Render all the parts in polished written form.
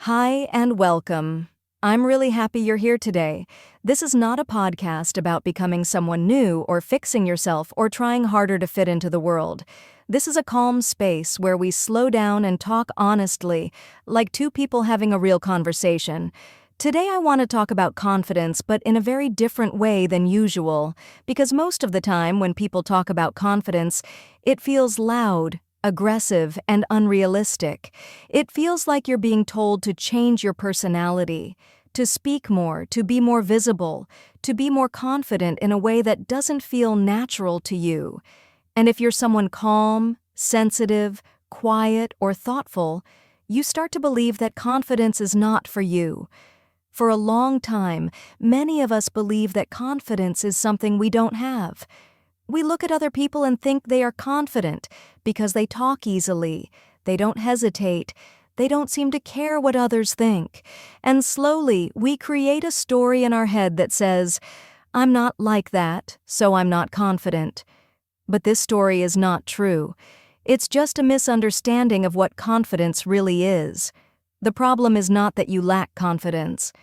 Hi and welcome. I'm really happy you're here today. This is not a podcast about becoming someone new or fixing yourself or trying harder to fit into the world. This is a calm space where we slow down and talk honestly, like two people having a real conversation. Today I want to talk about confidence, but in a very different way than usual, because most of the time when people talk about confidence, it feels loud, aggressive, and unrealistic. It feels like you're being told to change your personality, to speak more, to be more visible, to be more confident in a way that doesn't feel natural to you. And if you're someone calm, sensitive, quiet, or thoughtful, you start to believe that confidence is not for you. For a long time, many of us believe that confidence is something we don't have. We look at other people and think they are confident because they talk easily, they don't hesitate, they don't seem to care what others think. And slowly, we create a story in our head that says, "I'm not like that, so I'm not confident." But this story is not true. It's just a misunderstanding of what confidence really is. The problem is not that you lack confidence.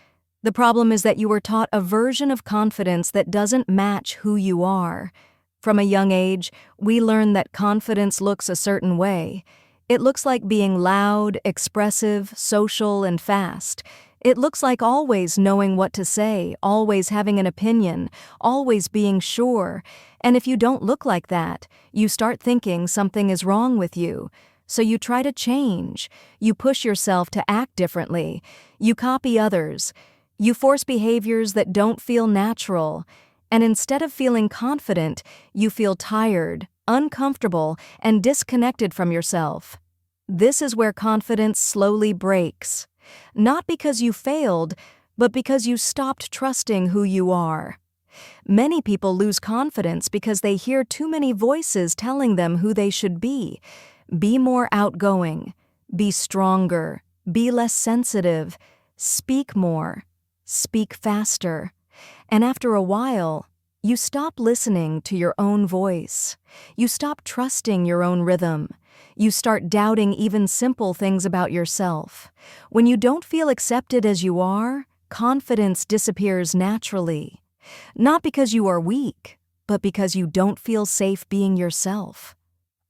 The problem is that you were taught a version of confidence that doesn't match who you are. From a young age, we learn that confidence looks a certain way. It looks like being loud, expressive, social, and fast. It looks like always knowing what to say, always having an opinion, always being sure. And if you don't look like that, you start thinking something is wrong with you. So you try to change. You push yourself to act differently. You copy others. You force behaviors that don't feel natural. And instead of feeling confident, you feel tired, uncomfortable, and disconnected from yourself. This is where confidence slowly breaks. Not because you failed, but because you stopped trusting who you are. Many people lose confidence because they hear too many voices telling them who they should be. Be more outgoing. Be stronger. Be less sensitive. Speak more. Speak faster. And after a while, you stop listening to your own voice. You stop trusting your own rhythm. You start doubting even simple things about yourself. When you don't feel accepted as you are, confidence disappears naturally. Not because you are weak, but because you don't feel safe being yourself.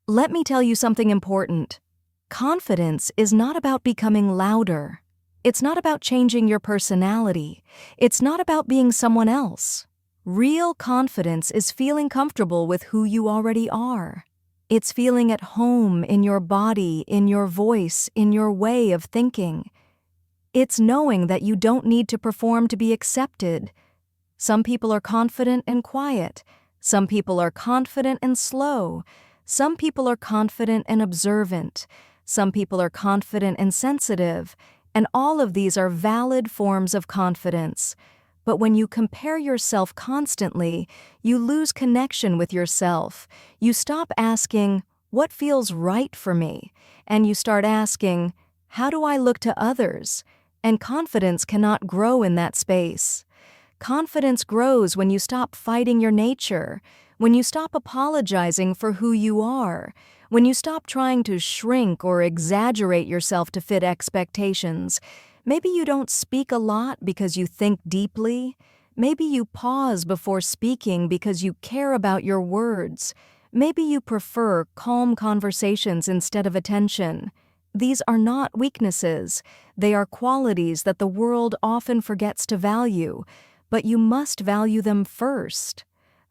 Let me tell you something important. Confidence is not about becoming louder. It's not about changing your personality. It's not about being someone else. Real confidence is feeling comfortable with who you already are. It's feeling at home in your body, in your voice, in your way of thinking. It's knowing that you don't need to perform to be accepted. Some people are confident and quiet. Some people are confident and slow. Some people are confident and observant. Some people are confident and sensitive. And all of these are valid forms of confidence. But when you compare yourself constantly, you lose connection with yourself. You stop asking, "What feels right for me?" And you start asking, "How do I look to others?" And confidence cannot grow in that space. Confidence grows when you stop fighting your nature, when you stop apologizing for who you are, when you stop trying to shrink or exaggerate yourself to fit expectations. Maybe you don't speak a lot because you think deeply. Maybe you pause before speaking because you care about your words. Maybe you prefer calm conversations instead of attention. These are not weaknesses. They are qualities that the world often forgets to value, but you must value them first.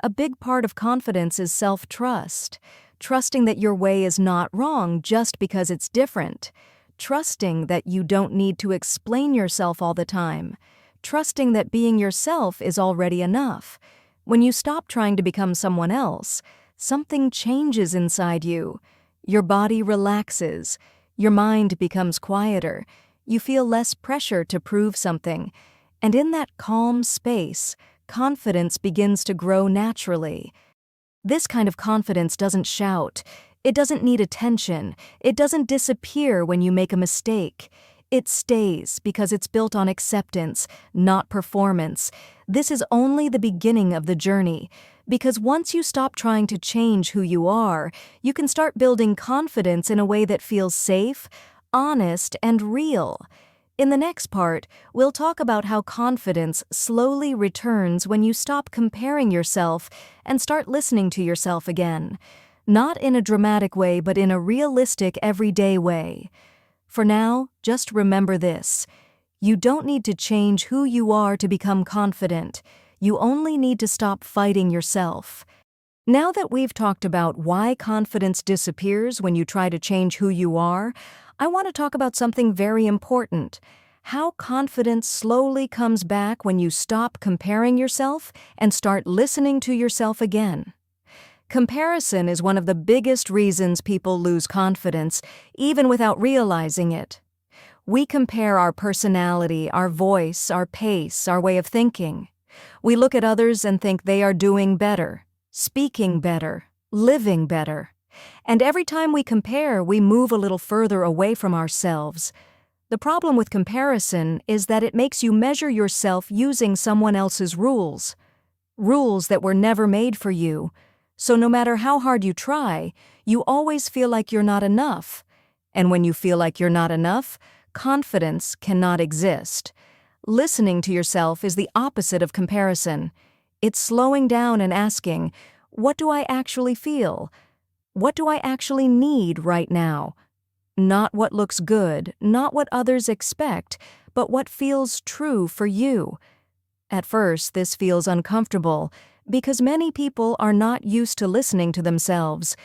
A big part of confidence is self-trust. Trusting that your way is not wrong just because it's different. Trusting that you don't need to explain yourself all the time. Trusting that being yourself is already enough. When you stop trying to become someone else, something changes inside you. Your body relaxes. Your mind becomes quieter. You feel less pressure to prove something. And in that calm space, confidence begins to grow naturally. This kind of confidence doesn't shout. It doesn't need attention. It doesn't disappear when you make a mistake. It stays because it's built on acceptance, not performance. This is only the beginning of the journey, because once you stop trying to change who you are, you can start building confidence in a way that feels safe, honest, and real. In the next part, we'll talk about how confidence slowly returns when you stop comparing yourself and start listening to yourself again. Not in a dramatic way, but in a realistic, everyday way. For now, just remember this. You don't need to change who you are to become confident. You only need to stop fighting yourself. Now that we've talked about why confidence disappears when you try to change who you are, I want to talk about something very important. How confidence slowly comes back when you stop comparing yourself and start listening to yourself again. Comparison is one of the biggest reasons people lose confidence, even without realizing it. We compare our personality, our voice, our pace, our way of thinking. We look at others and think they are doing better, speaking better, living better. And every time we compare, we move a little further away from ourselves. The problem with comparison is that it makes you measure yourself using someone else's rules that were never made for you. So no matter how hard you try, you always feel like you're not enough. And when you feel like you're not enough, confidence cannot exist. Listening to yourself is the opposite of comparison. It's slowing down and asking, what do I actually feel? What do I actually need right now? Not what looks good, not what others expect, but what feels true for you. At first, this feels uncomfortable because many people are not used to listening to themselves.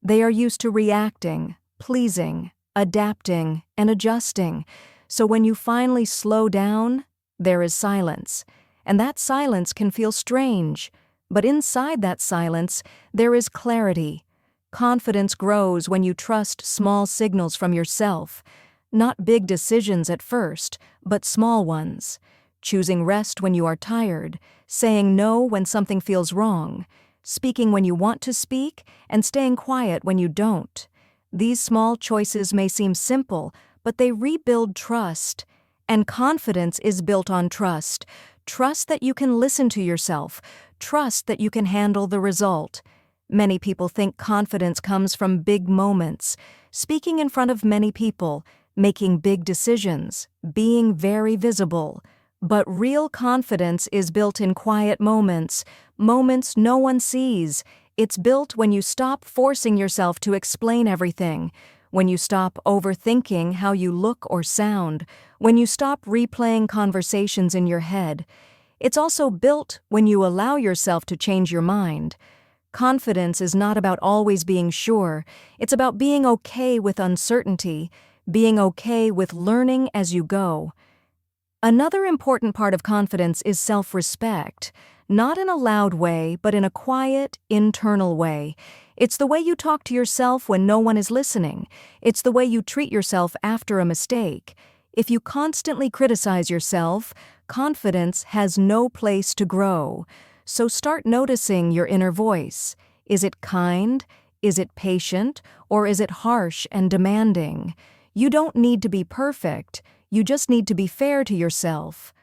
They are used to reacting, pleasing, adapting, and adjusting. So when you finally slow down, there is silence. And that silence can feel strange. But inside that silence, there is clarity. Confidence grows when you trust small signals from yourself. Not big decisions at first, but small ones. Choosing rest when you are tired, saying no when something feels wrong, speaking when you want to speak, and staying quiet when you don't. These small choices may seem simple, but they rebuild trust. And confidence is built on trust. Trust that you can listen to yourself. Trust that you can handle the result. Many people think confidence comes from big moments, speaking in front of many people, making big decisions, being very visible. But real confidence is built in quiet moments, moments no one sees. It's built when you stop forcing yourself to explain everything, when you stop overthinking how you look or sound, when you stop replaying conversations in your head. It's also built when you allow yourself to change your mind. Confidence is not about always being sure. It's about being okay with uncertainty, being okay with learning as you go. Another important part of confidence is self-respect, not in a loud way, but in a quiet, internal way. It's the way you talk to yourself when no one is listening. It's the way you treat yourself after a mistake. If you constantly criticize yourself, confidence has no place to grow. So start noticing your inner voice. Is it kind? Is it patient? Or is it harsh and demanding? You don't need to be perfect. You just need to be fair to yourself.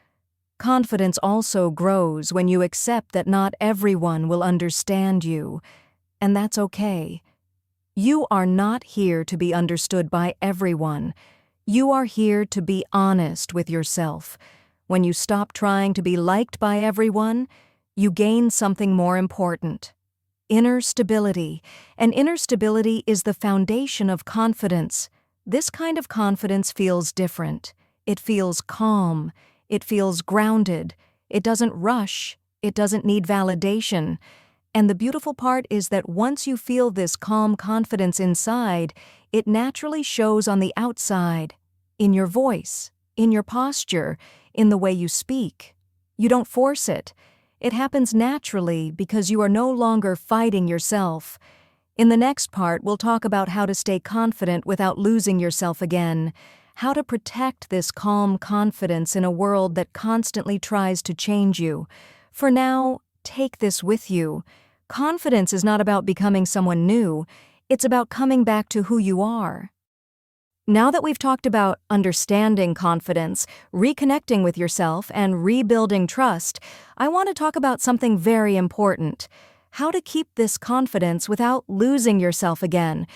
Confidence also grows when you accept that not everyone will understand you, and that's okay. You are not here to be understood by everyone. You are here to be honest with yourself. When you stop trying to be liked by everyone, you gain something more important. Inner stability. And inner stability is the foundation of confidence. This kind of confidence feels different. It feels calm. It feels grounded. It doesn't rush. It doesn't need validation. And the beautiful part is that once you feel this calm confidence inside, it naturally shows on the outside, in your voice, in your posture, in the way you speak. You don't force it. It happens naturally because you are no longer fighting yourself. In the next part, we'll talk about how to stay confident without losing yourself again, how to protect this calm confidence in a world that constantly tries to change you. For now, take this with you. Confidence is not about becoming someone new. It's about coming back to who you are. Now that we've talked about understanding confidence, reconnecting with yourself, and rebuilding trust, I want to talk about something very important: how to keep this confidence without losing yourself again.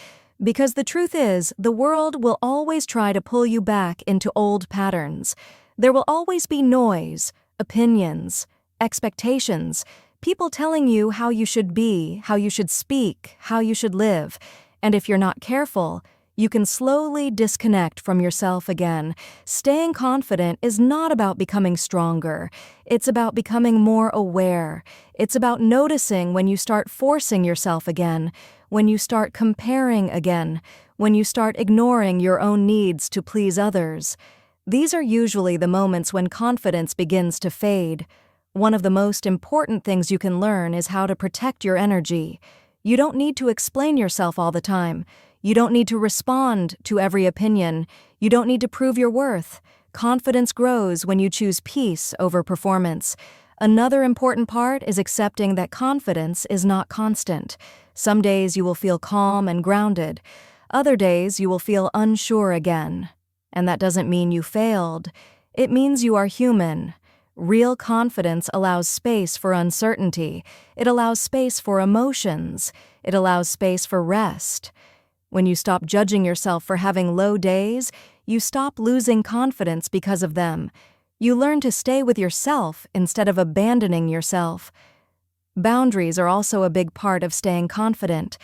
Because the truth is, the world will always try to pull you back into old patterns. There will always be noise, opinions, expectations, people telling you how you should be, how you should speak, how you should live. And if you're not careful, you can slowly disconnect from yourself again. Staying confident is not about becoming stronger. It's about becoming more aware. It's about noticing when you start forcing yourself again, when you start comparing again, when you start ignoring your own needs to please others. These are usually the moments when confidence begins to fade. One of the most important things you can learn is how to protect your energy. You don't need to explain yourself all the time. You don't need to respond to every opinion. You don't need to prove your worth. Confidence grows when you choose peace over performance. Another important part is accepting that confidence is not constant. Some days you will feel calm and grounded. Other days you will feel unsure again. And that doesn't mean you failed. It means you are human. Real confidence allows space for uncertainty. It allows space for emotions. It allows space for rest. When you stop judging yourself for having low days, you stop losing confidence because of them. You learn to stay with yourself instead of abandoning yourself. Boundaries are also a big part of staying confident.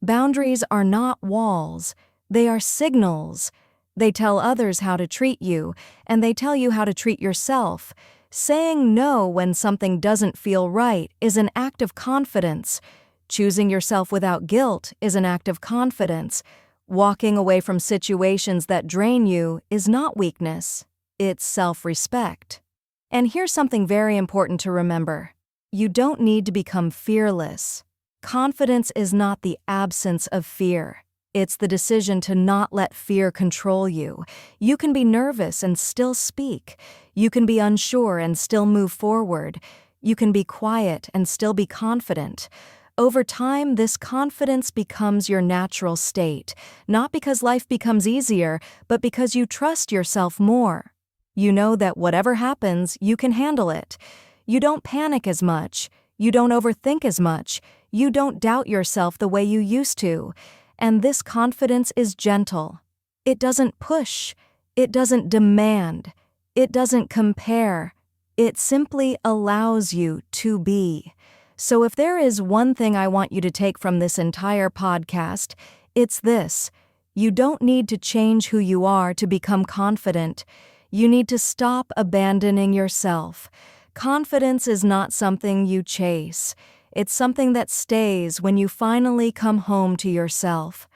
Boundaries are not walls. They are signals. They tell others how to treat you, and they tell you how to treat yourself. Saying no when something doesn't feel right is an act of confidence. Choosing yourself without guilt is an act of confidence. Walking away from situations that drain you is not weakness. It's self-respect. And here's something very important to remember. You don't need to become fearless. Confidence is not the absence of fear. It's the decision to not let fear control you. You can be nervous and still speak. You can be unsure and still move forward. You can be quiet and still be confident. Over time, this confidence becomes your natural state, not because life becomes easier, but because you trust yourself more. You know that whatever happens, you can handle it. You don't panic as much. You don't overthink as much. You don't doubt yourself the way you used to. And this confidence is gentle. It doesn't push. It doesn't demand. It doesn't compare. It simply allows you to be. So if there is one thing I want you to take from this entire podcast, it's this. You don't need to change who you are to become confident. You need to stop abandoning yourself. Confidence is not something you chase. It's something that stays when you finally come home to yourself.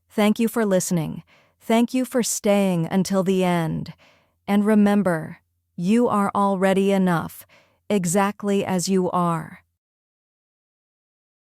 Thank you for listening. Thank you for staying until the end. And remember, you are already enough, exactly as you are.